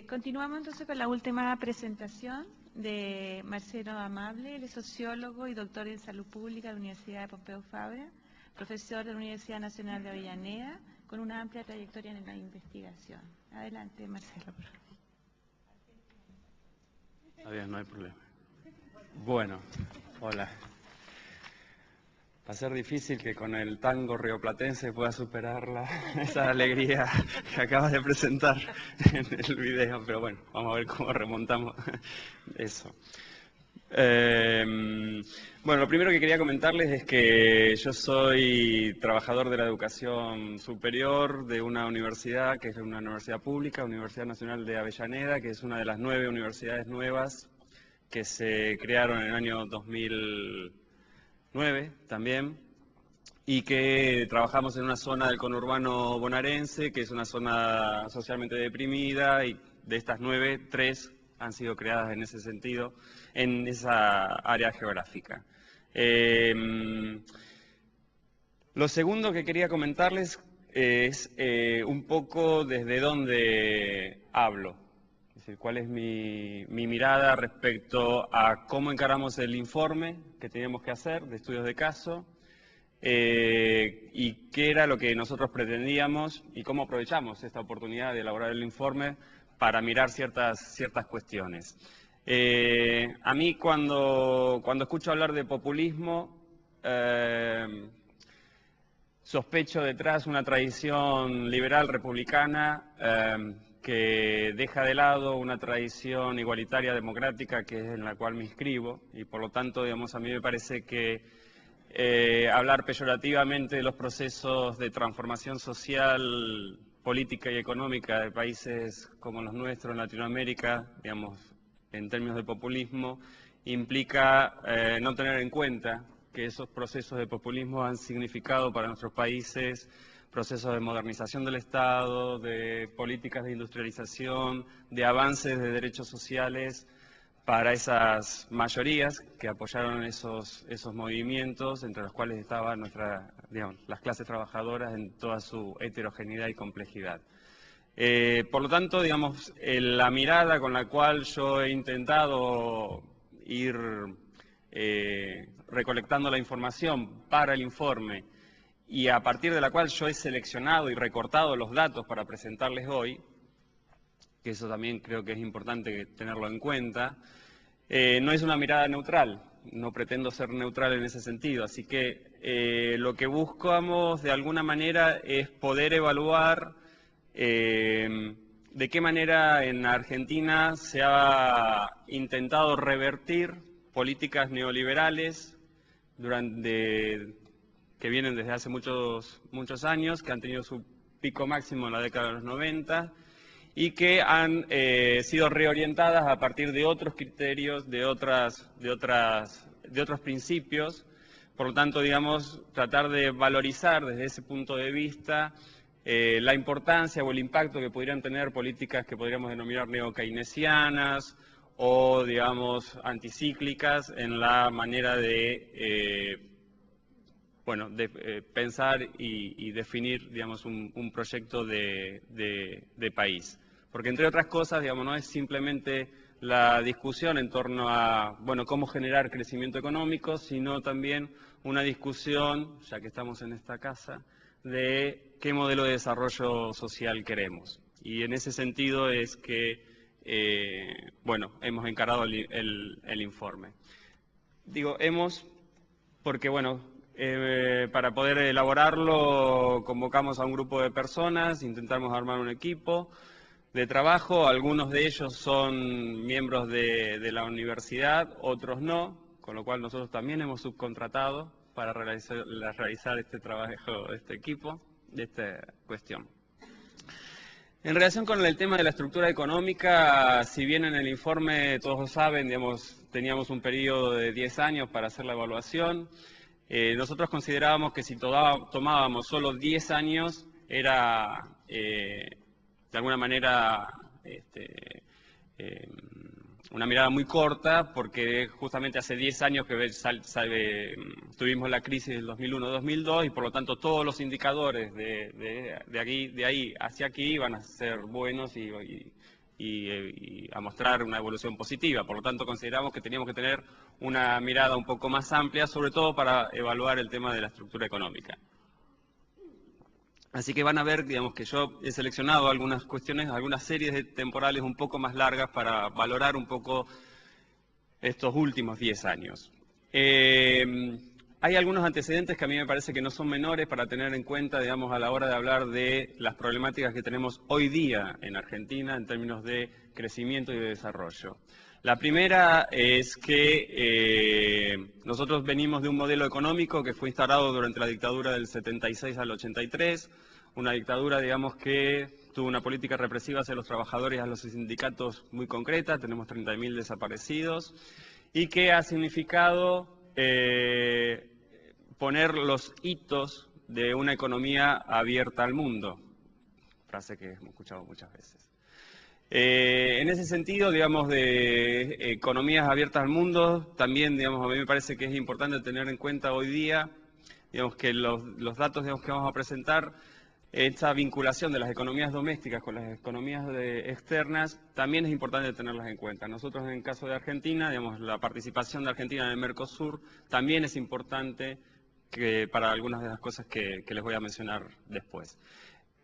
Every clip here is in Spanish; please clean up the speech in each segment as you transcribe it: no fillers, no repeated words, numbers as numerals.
Continuamos entonces con la última presentación de Marcelo Amable. Él es sociólogo y doctor en salud pública de la Universidad de Pompeu Fabra, profesor de la Universidad Nacional de Avellaneda, con una amplia trayectoria en la investigación. Adelante, Marcelo, por favor. Está bien, no hay problema. Bueno, hola. Va a ser difícil que con el tango rioplatense pueda superar esa alegría que acabas de presentar en el video, pero bueno, vamos a ver cómo remontamos eso. Bueno, lo primero que quería comentarles es que yo soy trabajador de la educación superior de una universidad, que es una universidad pública, Universidad Nacional de Avellaneda, que es una de las 9 universidades nuevas que se crearon en el año 2009 también, y que trabajamos en una zona del conurbano bonaerense, que es una zona socialmente deprimida, y de estas 9, 3 han sido creadas en ese sentido, en esa área geográfica. Lo segundo que quería comentarles es un poco desde dónde hablo, es decir, cuál es mi mirada respecto a cómo encaramos el informe que teníamos que hacer de estudios de caso, y qué era lo que nosotros pretendíamos y cómo aprovechamos esta oportunidad de elaborar el informe para mirar ciertas cuestiones. A mí cuando escucho hablar de populismo, sospecho detrás una tradición liberal republicana que deja de lado una tradición igualitaria democrática que es en la cual me inscribo, y por lo tanto, digamos, a mí me parece que hablar peyorativamente de los procesos de transformación social, política y económica de países como los nuestros en Latinoamérica, digamos, en términos de populismo, implica no tener en cuenta que esos procesos de populismo han significado para nuestros países procesos de modernización del Estado, de políticas de industrialización, de avances de derechos sociales para esas mayorías que apoyaron esos movimientos, entre los cuales estaban las clases trabajadoras en toda su heterogeneidad y complejidad. Por lo tanto, digamos, la mirada con la cual yo he intentado ir recolectando la información para el informe y a partir de la cual yo he seleccionado y recortado los datos para presentarles hoy, que eso también creo que es importante tenerlo en cuenta, no es una mirada neutral, no pretendo ser neutral en ese sentido, así que lo que buscamos de alguna manera es poder evaluar de qué manera en Argentina se ha intentado revertir políticas neoliberales que vienen desde hace muchos años, que han tenido su pico máximo en la década de los 90 y que han sido reorientadas a partir de otros criterios, de otros principios. Por lo tanto, digamos, tratar de valorizar desde ese punto de vista la importancia o el impacto que pudieran tener políticas que podríamos denominar neokeynesianas o, digamos, anticíclicas en la manera de pensar y definir, digamos, un proyecto de país. Porque, entre otras cosas, digamos, no es simplemente la discusión en torno a, bueno, cómo generar crecimiento económico, sino también una discusión, ya que estamos en esta casa, de qué modelo de desarrollo social queremos. Y en ese sentido es que, hemos encarado el informe. Digo hemos porque, bueno, para poder elaborarlo convocamos a un grupo de personas, intentamos armar un equipo de trabajo, algunos de ellos son miembros de la universidad, otros no, con lo cual nosotros también hemos subcontratado para realizar este trabajo de este equipo, de esta cuestión. En relación con el tema de la estructura económica, si bien en el informe, todos lo saben, digamos, teníamos un periodo de 10 años para hacer la evaluación, nosotros considerábamos que si tomábamos solo 10 años era de alguna manera una mirada muy corta, porque justamente hace 10 años que tuvimos la crisis del 2001-2002 y por lo tanto todos los indicadores de ahí hacia aquí iban a ser buenos y y a mostrar una evolución positiva. Por lo tanto, consideramos que teníamos que tener una mirada un poco más amplia, sobre todo para evaluar el tema de la estructura económica. Así que van a ver, digamos, que yo he seleccionado algunas cuestiones, algunas series de temporales un poco más largas para valorar un poco estos últimos 10 años. Hay algunos antecedentes que a mí me parece que no son menores para tener en cuenta, digamos, a la hora de hablar de las problemáticas que tenemos hoy día en Argentina en términos de crecimiento y de desarrollo. La primera es que nosotros venimos de un modelo económico que fue instalado durante la dictadura del 76 al 83, una dictadura, digamos, que tuvo una política represiva hacia los trabajadores y a los sindicatos muy concreta, tenemos 30.000 desaparecidos, y que ha significado poner los hitos de una economía abierta al mundo, frase que hemos escuchado muchas veces. En ese sentido, digamos, de economías abiertas al mundo, también, digamos, a mí me parece que es importante tener en cuenta hoy día, digamos, que los datos, digamos, que vamos a presentar, esta vinculación de las economías domésticas con las economías externas, también es importante tenerlas en cuenta. Nosotros, en el caso de Argentina, digamos, la participación de Argentina en el Mercosur también es importante para algunas de las cosas que les voy a mencionar después.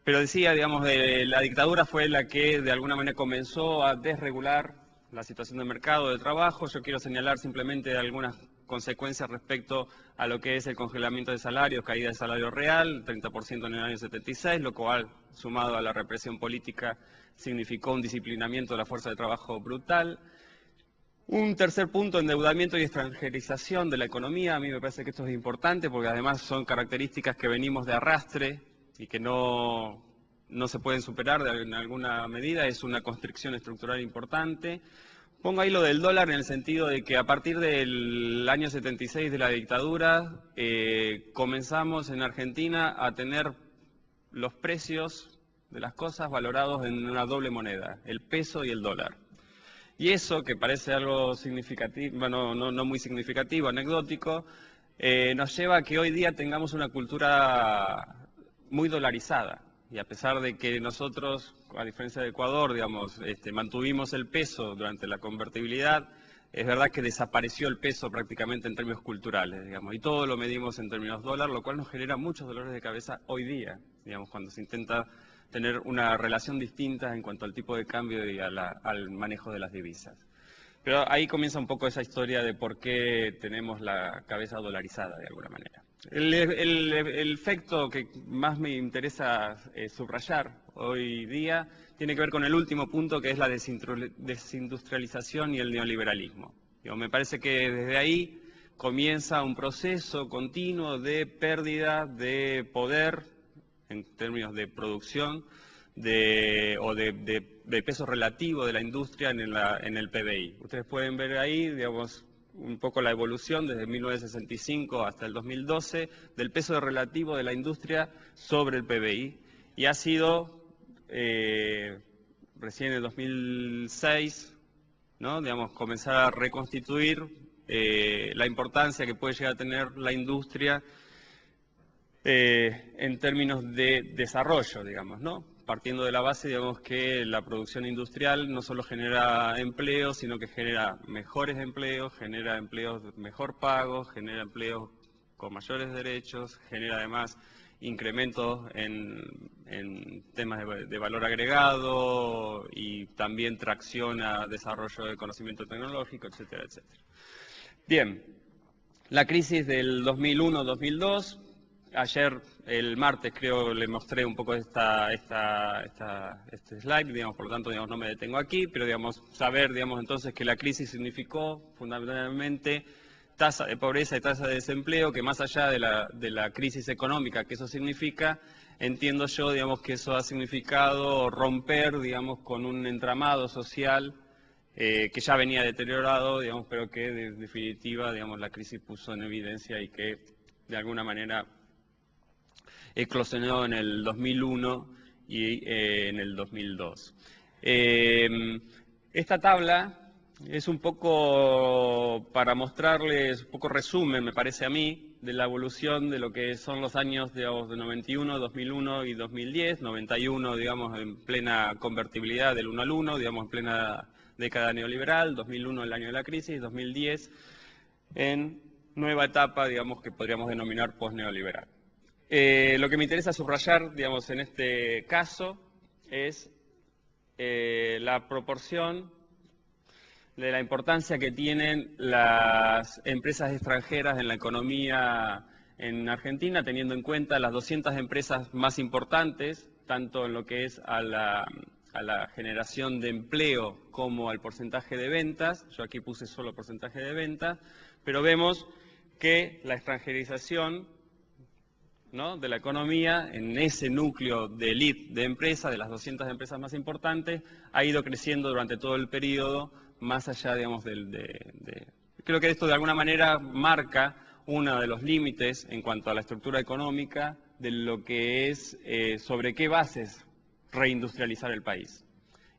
Pero decía, digamos, la dictadura fue la que de alguna manera comenzó a desregular la situación del mercado de trabajo. Yo quiero señalar simplemente algunas consecuencias respecto a lo que es el congelamiento de salarios, caída de salario real, 30% en el año 76, lo cual, sumado a la represión política, significó un disciplinamiento de la fuerza de trabajo brutal. Un tercer punto, endeudamiento y extranjerización de la economía. A mí me parece que esto es importante porque además son características que venimos de arrastre y que no se pueden superar en alguna medida. Es una constricción estructural importante. Pongo ahí lo del dólar en el sentido de que a partir del año 76 de la dictadura comenzamos en Argentina a tener los precios de las cosas valorados en una doble moneda, el peso y el dólar. Y eso, que parece algo significativo, bueno, no muy significativo, anecdótico, nos lleva a que hoy día tengamos una cultura muy dolarizada. Y a pesar de que nosotros, a diferencia de Ecuador, digamos, mantuvimos el peso durante la convertibilidad, es verdad que desapareció el peso prácticamente en términos culturales, digamos, y todo lo medimos en términos dólar, lo cual nos genera muchos dolores de cabeza hoy día, digamos, cuando se intenta tener una relación distinta en cuanto al tipo de cambio y al manejo de las divisas. Pero ahí comienza un poco esa historia de por qué tenemos la cabeza dolarizada de alguna manera. El efecto que más me interesa subrayar hoy día tiene que ver con el último punto, que es la desindustrialización y el neoliberalismo. Me parece que desde ahí comienza un proceso continuo de pérdida de poder en términos de producción o de peso relativo de la industria en el PBI. Ustedes pueden ver ahí, digamos, un poco la evolución desde 1965 hasta el 2012 del peso relativo de la industria sobre el PBI, y ha sido recién en el 2006, ¿no? Digamos, comenzar a reconstituir la importancia que puede llegar a tener la industria en términos de desarrollo, digamos, ¿no? Partiendo de la base, digamos, que la producción industrial no solo genera empleos, sino que genera mejores empleos, genera empleos mejor pagos, genera empleos con mayores derechos, genera además incrementos en temas de valor agregado y también tracciona desarrollo de conocimiento tecnológico, etcétera, etcétera. Bien, la crisis del 2001-2002. Ayer, el martes, creo, le mostré un poco este slide, digamos, por lo tanto, digamos, no me detengo aquí, pero, digamos, saber, digamos, entonces que la crisis significó fundamentalmente tasa de pobreza y tasa de desempleo, que más allá de la crisis económica que eso significa, entiendo yo, digamos, que eso ha significado romper, digamos, con un entramado social que ya venía deteriorado, digamos, pero que en definitiva, digamos, la crisis puso en evidencia y que de alguna manera eclosionó en el 2001 y en el 2002. Esta tabla es un poco para mostrarles un poco resumen, me parece a mí, de la evolución de lo que son los años, digamos, de 91, 2001 y 2010. 91, digamos, en plena convertibilidad del 1 al 1, digamos, en plena década neoliberal. 2001, el año de la crisis. 2010, en nueva etapa, digamos, que podríamos denominar post-neoliberal. Lo que me interesa subrayar, digamos, en este caso es la proporción de la importancia que tienen las empresas extranjeras en la economía en Argentina, teniendo en cuenta las 200 empresas más importantes, tanto en lo que es a la generación de empleo como al porcentaje de ventas. Yo aquí puse solo porcentaje de ventas, pero vemos que la extranjerización, ¿no?, de la economía, en ese núcleo de élite de empresas, de las 200 empresas más importantes, ha ido creciendo durante todo el periodo, más allá, digamos, creo que esto de alguna manera marca uno de los límites en cuanto a la estructura económica de lo que es sobre qué bases reindustrializar el país.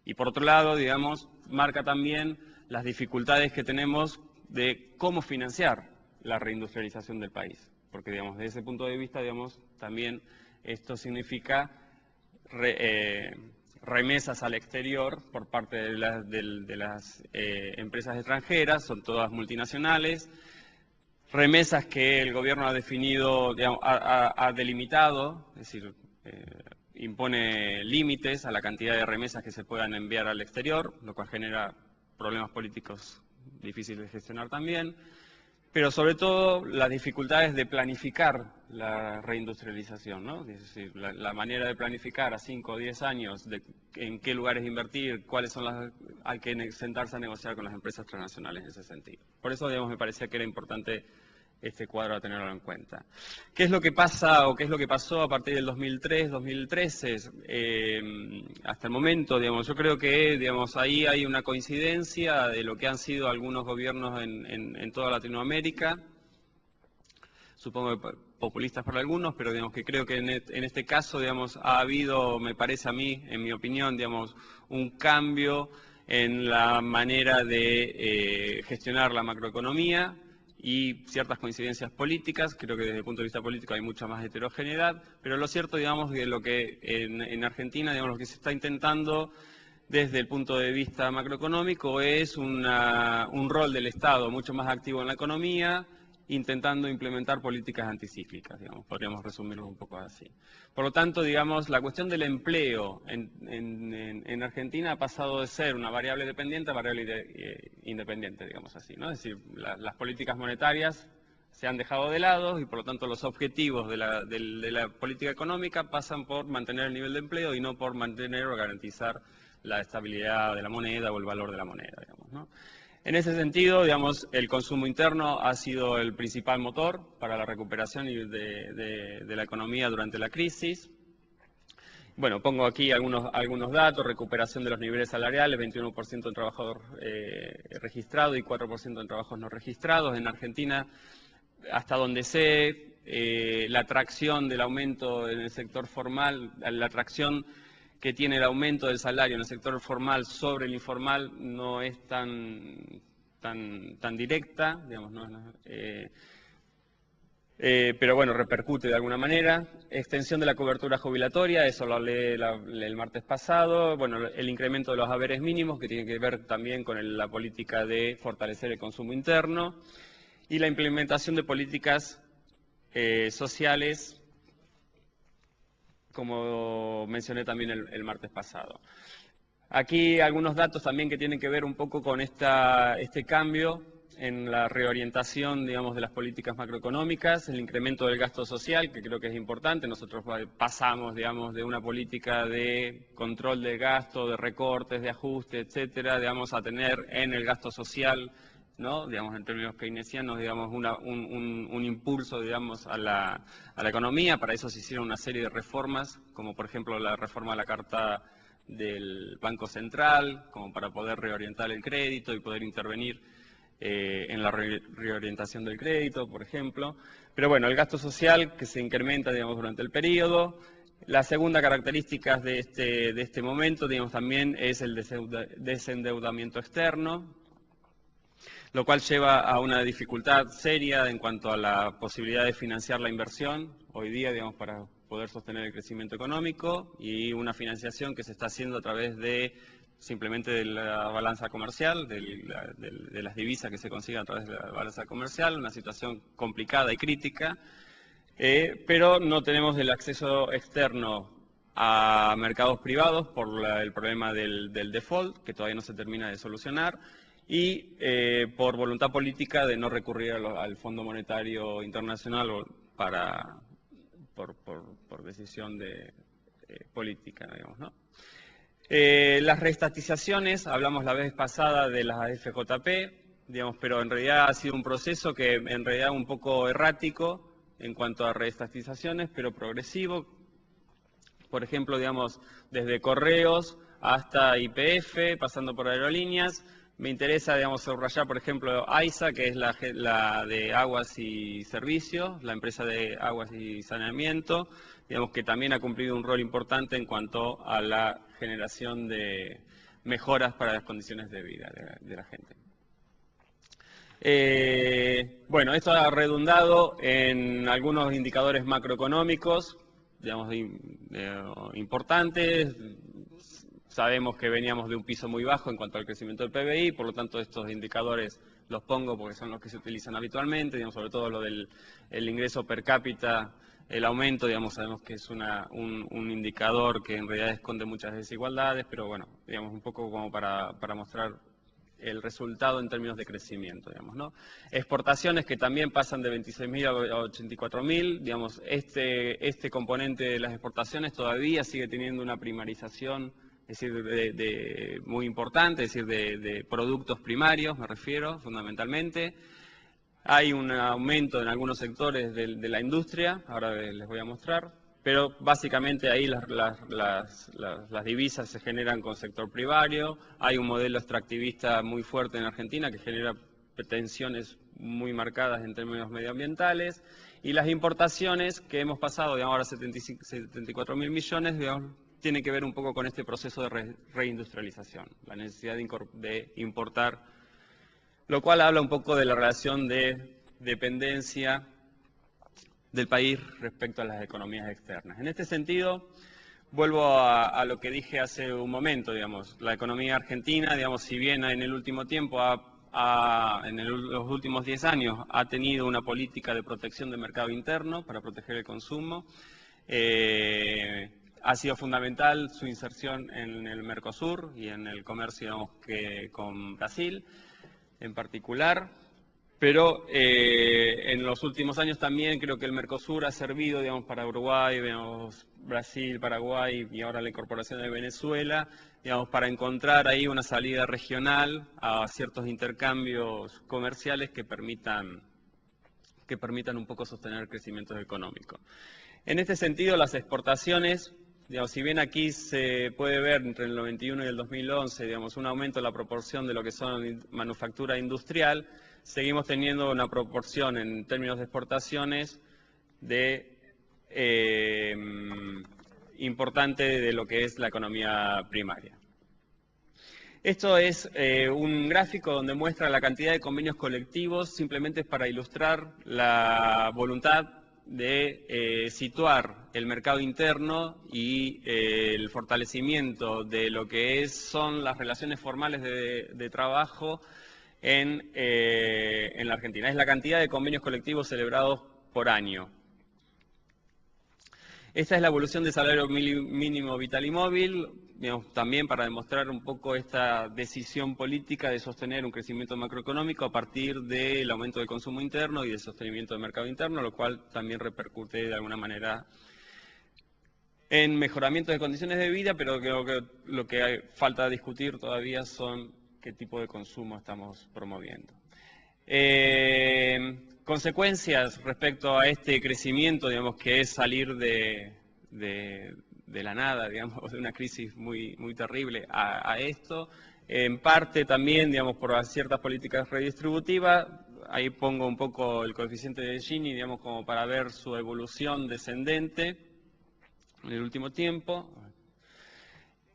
Y por otro lado, digamos, marca también las dificultades que tenemos de cómo financiar la reindustrialización del país. Porque, digamos, desde ese punto de vista, digamos, también esto significa remesas al exterior por parte de las empresas extranjeras, son todas multinacionales, remesas que el gobierno ha definido, digamos, ha delimitado, es decir, impone límites a la cantidad de remesas que se puedan enviar al exterior, lo cual genera problemas políticos difíciles de gestionar también, pero sobre todo las dificultades de planificar la reindustrialización, ¿no? Es decir, la manera de planificar a 5 o 10 años en qué lugares invertir, cuáles son hay que sentarse a negociar con las empresas transnacionales en ese sentido. Por eso, digamos, me parecía que era importante este cuadro a tenerlo en cuenta. ¿Qué es lo que pasa o qué es lo que pasó a partir del 2003, 2013? Hasta el momento, digamos, yo creo que, digamos, ahí hay una coincidencia de lo que han sido algunos gobiernos en toda Latinoamérica, supongo que populistas para algunos, pero digamos que creo que en este caso, digamos, ha habido, me parece a mí, en mi opinión, digamos, un cambio en la manera de gestionar la macroeconomía y ciertas coincidencias políticas. Creo que desde el punto de vista político hay mucha más heterogeneidad, pero lo cierto, digamos, de lo que en Argentina, digamos, lo que se está intentando desde el punto de vista macroeconómico es un rol del Estado mucho más activo en la economía, intentando implementar políticas anticíclicas, digamos, podríamos resumirlo un poco así. Por lo tanto, digamos, la cuestión del empleo en Argentina ha pasado de ser una variable dependiente a variable independiente, digamos así, ¿no? Es decir, las políticas monetarias se han dejado de lado y por lo tanto los objetivos de la política económica pasan por mantener el nivel de empleo y no por mantener o garantizar la estabilidad de la moneda o el valor de la moneda, digamos, ¿no? En ese sentido, digamos, el consumo interno ha sido el principal motor para la recuperación de la economía durante la crisis. Bueno, pongo aquí algunos datos: recuperación de los niveles salariales, 21% en trabajador registrado y 4% en trabajos no registrados. En Argentina, hasta donde sé, la atracción del aumento en el sector formal, la atracción que tiene el aumento del salario en el sector formal sobre el informal no es tan directa, digamos, pero bueno, repercute de alguna manera. Extensión de la cobertura jubilatoria, eso lo hablé el martes pasado. Bueno, el incremento de los haberes mínimos, que tiene que ver también con la política de fortalecer el consumo interno. Y la implementación de políticas sociales, como mencioné también el martes pasado. Aquí algunos datos también que tienen que ver un poco con este cambio en la reorientación, digamos, de las políticas macroeconómicas, el incremento del gasto social, que creo que es importante. Nosotros pasamos, digamos, de una política de control de gasto, de recortes, de ajuste, etcétera, digamos, a tener en el gasto social, ¿no?, digamos, en términos keynesianos, digamos, un impulso, digamos, a la economía. Para eso se hicieron una serie de reformas, como por ejemplo la reforma de la Carta del Banco Central, como para poder reorientar el crédito y poder intervenir en la reorientación del crédito, por ejemplo. Pero bueno, el gasto social que se incrementa, digamos, durante el periodo. La segunda característica de este momento, digamos, también es el desendeudamiento externo. lo cual lleva a una dificultad seria en cuanto a la posibilidad de financiar la inversión hoy día, digamos, para poder sostener el crecimiento económico, y una financiación que se está haciendo a través de simplemente de la balanza comercial, de las divisas que se consiguen a través de la balanza comercial, una situación complicada y crítica, pero no tenemos el acceso externo a mercados privados por el problema del default, que todavía no se termina de solucionar, y por voluntad política de no recurrir al Fondo Monetario Internacional por decisión política, digamos, ¿no? Las reestatizaciones, hablamos la vez pasada de las FJP, digamos, pero en realidad ha sido un proceso que en realidad un poco errático en cuanto a reestatizaciones, pero progresivo. Por ejemplo, digamos, desde correos hasta YPF, pasando por aerolíneas. Me interesa, digamos, subrayar, por ejemplo, AISA, que es la de aguas y servicios, la empresa de aguas y saneamiento, digamos, que también ha cumplido un rol importante en cuanto a la generación de mejoras para las condiciones de vida de la gente. Bueno, esto ha redundado en algunos indicadores macroeconómicos, digamos, importantes. Sabemos que veníamos de un piso muy bajo en cuanto al crecimiento del PBI, por lo tanto estos indicadores los pongo porque son los que se utilizan habitualmente, digamos, sobre todo lo del ingreso per cápita, el aumento, digamos, sabemos que es un indicador que en realidad esconde muchas desigualdades, pero bueno, digamos, un poco como para mostrar el resultado en términos de crecimiento, digamos, ¿no? Exportaciones que también pasan de 26.000 a 84.000, digamos, este componente de las exportaciones todavía sigue teniendo una primarización, es decir, muy importante, es decir, de productos primarios, me refiero, fundamentalmente. Hay un aumento en algunos sectores de la industria, ahora les voy a mostrar, pero básicamente ahí las divisas se generan con sector primario. Hay un modelo extractivista muy fuerte en Argentina que genera tensiones muy marcadas en términos medioambientales, y las importaciones que hemos pasado de ahora 74.000 millones, digamos, tiene que ver un poco con este proceso de reindustrialización, la necesidad de importar, lo cual habla un poco de la relación de dependencia del país respecto a las economías externas. En este sentido, vuelvo a lo que dije hace un momento, digamos, la economía argentina, digamos, si bien en el último tiempo, los últimos 10 años, ha tenido una política de protección del mercado interno para proteger el consumo, ha sido fundamental su inserción en el Mercosur y en el comercio, digamos, con Brasil en particular, pero en los últimos años también creo que el Mercosur ha servido, digamos, para Uruguay, digamos, Brasil, Paraguay y ahora la incorporación de Venezuela, digamos, para encontrar ahí una salida regional a ciertos intercambios comerciales que permitan un poco sostener el crecimiento económico. En este sentido, las exportaciones, digamos, si bien aquí se puede ver entre el 91 y el 2011, digamos, un aumento en la proporción de lo que son manufactura industrial, seguimos teniendo una proporción en términos de exportaciones importante de lo que es la economía primaria. Esto es un gráfico donde muestra la cantidad de convenios colectivos, simplemente para ilustrar la voluntad de situar el mercado interno y el fortalecimiento de lo que son las relaciones formales de trabajo en la Argentina. Es la cantidad de convenios colectivos celebrados por año. Esta es la evolución del salario mínimo vital y móvil, digamos, también para demostrar un poco esta decisión política de sostener un crecimiento macroeconómico a partir del aumento del consumo interno y del sostenimiento del mercado interno, lo cual también repercute de alguna manera en mejoramiento de condiciones de vida, pero creo que lo que falta discutir todavía son qué tipo de consumo estamos promoviendo. Consecuencias respecto a este crecimiento, digamos, que es salir de la nada, digamos, de una crisis muy terrible a esto, en parte también, digamos, por ciertas políticas redistributivas. Ahí pongo un poco el coeficiente de Gini, digamos, como para ver su evolución descendente en el último tiempo.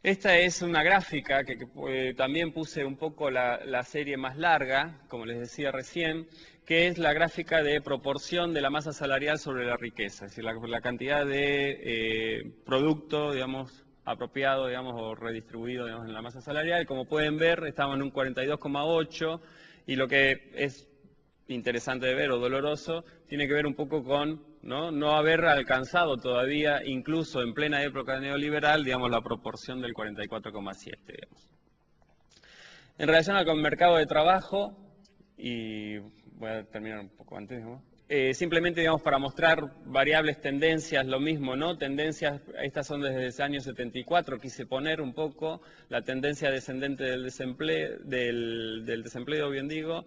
Esta es una gráfica que también puse un poco la serie más larga, como les decía recién, que es la gráfica de proporción de la masa salarial sobre la riqueza, es decir, la cantidad de producto, digamos, apropiado, digamos, o redistribuido, digamos, en la masa salarial. Como pueden ver, estamos en un 42,8 y lo que es interesante de ver o doloroso tiene que ver un poco con no haber alcanzado todavía, incluso en plena época neoliberal, digamos, la proporción del 44,7, digamos. En relación al mercado de trabajo, y voy a terminar un poco antes, digamos, simplemente, digamos, para mostrar variables tendencias, lo mismo, ¿no? Tendencias, estas son desde el año 74, quise poner un poco la tendencia descendente del desempleo, bien digo,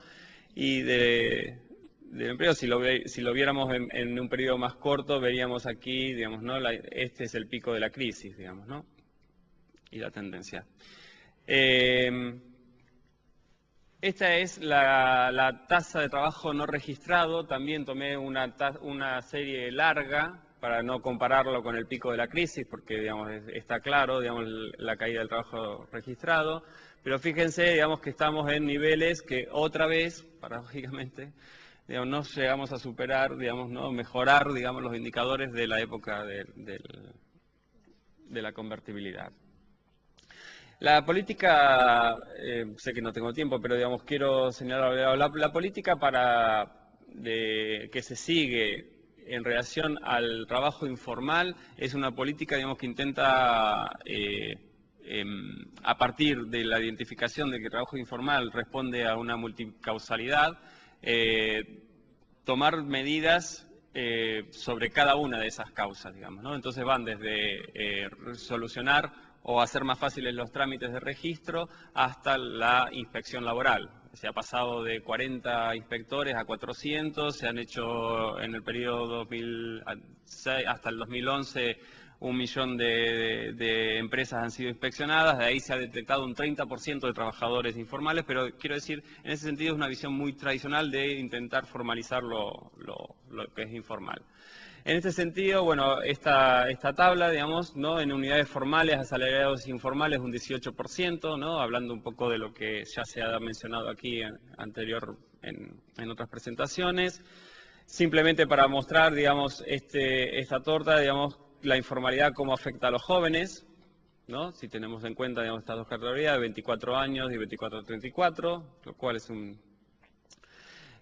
y del empleo. Si lo viéramos en un periodo más corto, veríamos aquí, digamos, ¿no? Este es el pico de la crisis, digamos, ¿no? Y la tendencia. Esta es la tasa de trabajo no registrado. También tomé una serie larga para no compararlo con el pico de la crisis, porque, digamos, está claro, digamos, la caída del trabajo registrado. Pero fíjense, digamos, que estamos en niveles que otra vez, paradójicamente, digamos, no llegamos a superar, digamos, no mejorar, digamos, los indicadores de la época de la convertibilidad. La política, sé que no tengo tiempo, pero digamos quiero señalar, la política que se sigue en relación al trabajo informal es una política, digamos, que intenta, a partir de la identificación de que el trabajo informal responde a una multicausalidad, tomar medidas sobre cada una de esas causas, digamos, ¿no? Entonces van desde solucionar o hacer más fáciles los trámites de registro hasta la inspección laboral. Se ha pasado de 40 inspectores a 400, se han hecho en el periodo 2006 hasta el 2011 1 millón de empresas han sido inspeccionadas, de ahí se ha detectado un 30% de trabajadores informales, pero quiero decir, en ese sentido es una visión muy tradicional de intentar formalizar lo que es informal. En este sentido, bueno, esta tabla, digamos, ¿no? En unidades formales, asalariados informales, un 18%, ¿no? Hablando un poco de lo que ya se ha mencionado aquí anterior en otras presentaciones. Simplemente para mostrar, digamos, esta torta, digamos, la informalidad cómo afecta a los jóvenes, ¿no? Si tenemos en cuenta, digamos, estas dos categorías de 24 años y 24 a 34, lo cual es un...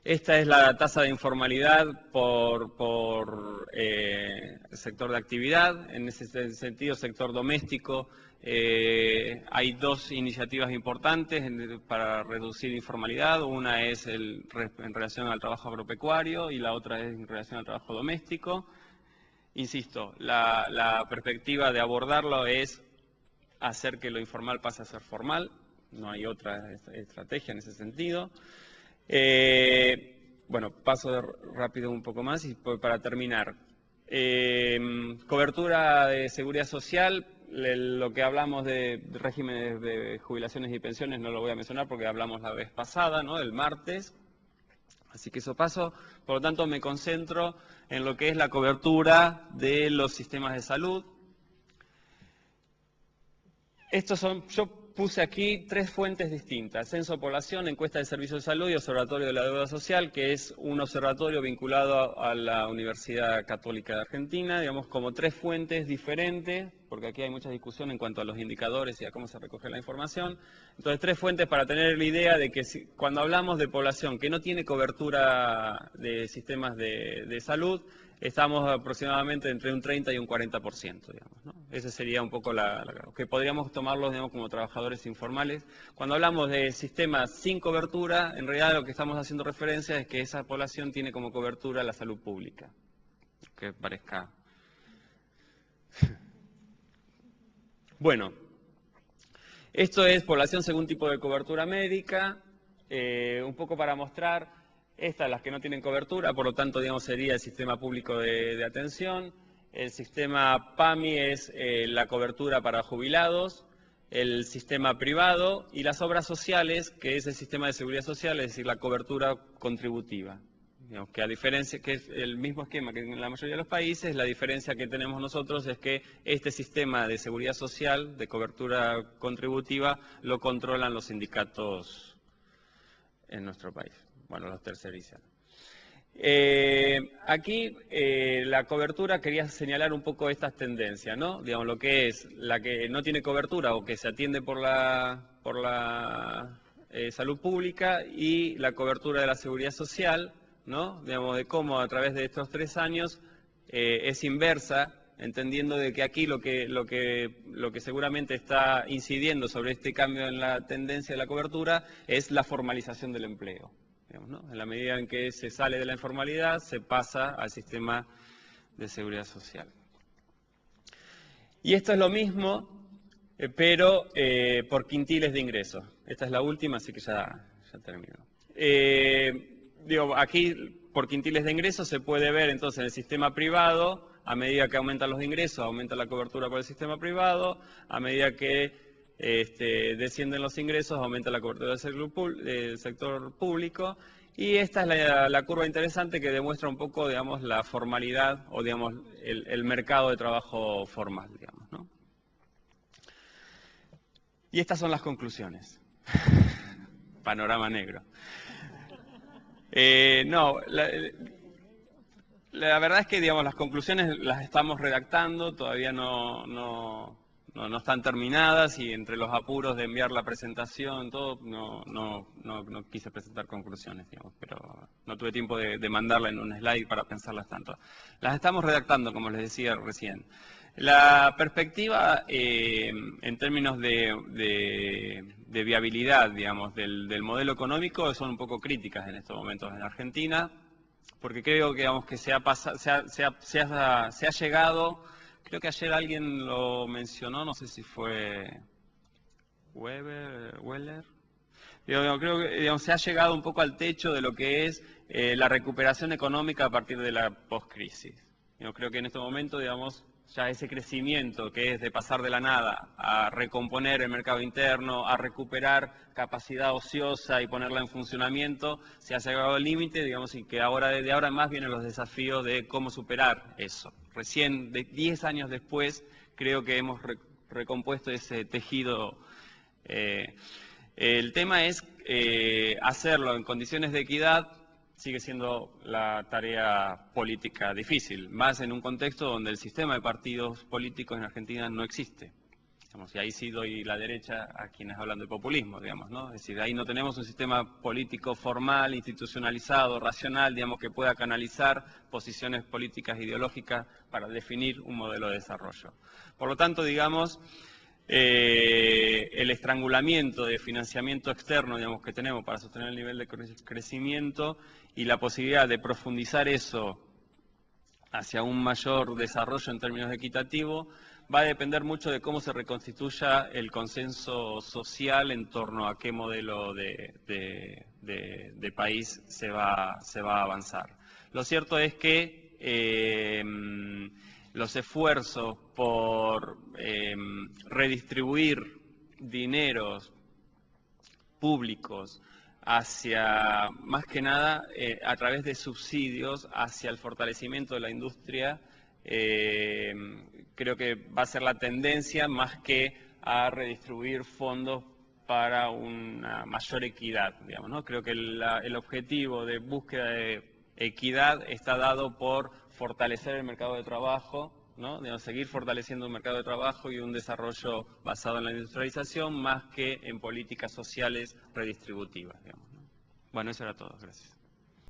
Esta es la tasa de informalidad por sector de actividad. En ese sentido, sector doméstico, hay dos iniciativas importantes para reducir informalidad. Una es en relación al trabajo agropecuario y la otra es en relación al trabajo doméstico. Insisto, la perspectiva de abordarlo es hacer que lo informal pase a ser formal. No hay otra estrategia en ese sentido. Bueno, paso rápido un poco más y para terminar. Cobertura de seguridad social, lo que hablamos de regímenes de jubilaciones y pensiones no lo voy a mencionar porque hablamos la vez pasada, ¿no? El martes. Así que eso paso. Por lo tanto, me concentro en lo que es la cobertura de los sistemas de salud. Yo puse aquí tres fuentes distintas: Censo Población, Encuesta de Servicios de Salud y Observatorio de la Deuda Social, que es un observatorio vinculado a la Universidad Católica de Argentina, digamos, como tres fuentes diferentes, porque aquí hay mucha discusión en cuanto a los indicadores y a cómo se recoge la información. Entonces, tres fuentes para tener la idea de que cuando hablamos de población que no tiene cobertura de sistemas de salud, estamos aproximadamente entre un 30 y un 40%, digamos, ¿no? Ese sería un poco que podríamos tomarlos, digamos, como trabajadores informales. Cuando hablamos de sistemas sin cobertura, en realidad lo que estamos haciendo referencia es que esa población tiene como cobertura la salud pública. Que parezca... Bueno, esto es población según tipo de cobertura médica, un poco para mostrar... Estas, las que no tienen cobertura, por lo tanto, digamos, sería el sistema público de atención. El sistema PAMI es la cobertura para jubilados, el sistema privado y las obras sociales, que es el sistema de seguridad social, es decir, la cobertura contributiva, Digamos que a diferencia, que es el mismo esquema que en la mayoría de los países, la diferencia que tenemos nosotros es que este sistema de seguridad social, de cobertura contributiva, lo controlan los sindicatos en nuestro país, bueno, los tercerizan. Aquí la cobertura, quería señalar un poco estas tendencias, ¿no? Digamos, lo que es la que no tiene cobertura o que se atiende por la salud pública y la cobertura de la seguridad social, ¿no? Digamos, de cómo a través de estos 3 años es inversa, entendiendo de que aquí lo que seguramente está incidiendo sobre este cambio en la tendencia de la cobertura es la formalización del empleo. Digamos, ¿no? En la medida en que se sale de la informalidad, se pasa al sistema de seguridad social. Y esto es lo mismo, pero por quintiles de ingresos. Esta es la última, así que ya termino. Aquí, por quintiles de ingresos, se puede ver entonces en el sistema privado, a medida que aumentan los ingresos, aumenta la cobertura por el sistema privado, a medida que descienden los ingresos, aumenta la cobertura del sector público, y esta es la curva interesante que demuestra un poco, digamos, la formalidad o, digamos, el mercado de trabajo formal, digamos, ¿no? Y estas son las conclusiones. Panorama negro. No, la verdad es que, digamos, las conclusiones las estamos redactando, todavía no están terminadas, y entre los apuros de enviar la presentación, todo, no quise presentar conclusiones, digamos, pero no tuve tiempo de mandarla en un slide para pensarlas tanto. Las estamos redactando, como les decía recién. La perspectiva en términos de viabilidad, digamos, del modelo económico son un poco críticas en estos momentos en Argentina, porque creo que, digamos, que se ha llegado, creo que ayer alguien lo mencionó, no sé si fue Weller. Creo que, digamos, se ha llegado un poco al techo de lo que es la recuperación económica a partir de la postcrisis. Yo creo que en este momento, digamos, ya ese crecimiento que es de pasar de la nada a recomponer el mercado interno, a recuperar capacidad ociosa y ponerla en funcionamiento, se ha llegado al límite, digamos, y que desde ahora en más vienen los desafíos de cómo superar eso. Recién, 10 años después, creo que hemos recompuesto ese tejido. El tema es hacerlo en condiciones de equidad. Sigue siendo la tarea política difícil, más en un contexto donde el sistema de partidos políticos en Argentina no existe. Digamos, y ahí sí doy la derecha a quienes hablan de populismo, digamos, ¿no? Es decir, ahí no tenemos un sistema político formal, institucionalizado, racional, digamos, que pueda canalizar posiciones políticas ideológicas para definir un modelo de desarrollo. Por lo tanto, digamos, el estrangulamiento de financiamiento externo, digamos, que tenemos para sostener el nivel de crecimiento y la posibilidad de profundizar eso hacia un mayor desarrollo en términos equitativos, va a depender mucho de cómo se reconstituya el consenso social en torno a qué modelo de país se va a avanzar. Lo cierto es que los esfuerzos por redistribuir dineros públicos hacia, más que nada, a través de subsidios hacia el fortalecimiento de la industria, creo que va a ser la tendencia más que a redistribuir fondos para una mayor equidad, digamos, ¿no? Creo que el objetivo de búsqueda de equidad está dado por fortalecer el mercado de trabajo, ¿no? Digamos, seguir fortaleciendo un mercado de trabajo y un desarrollo basado en la industrialización, más que en políticas sociales redistributivas, digamos, ¿no? Bueno, eso era todo. Gracias.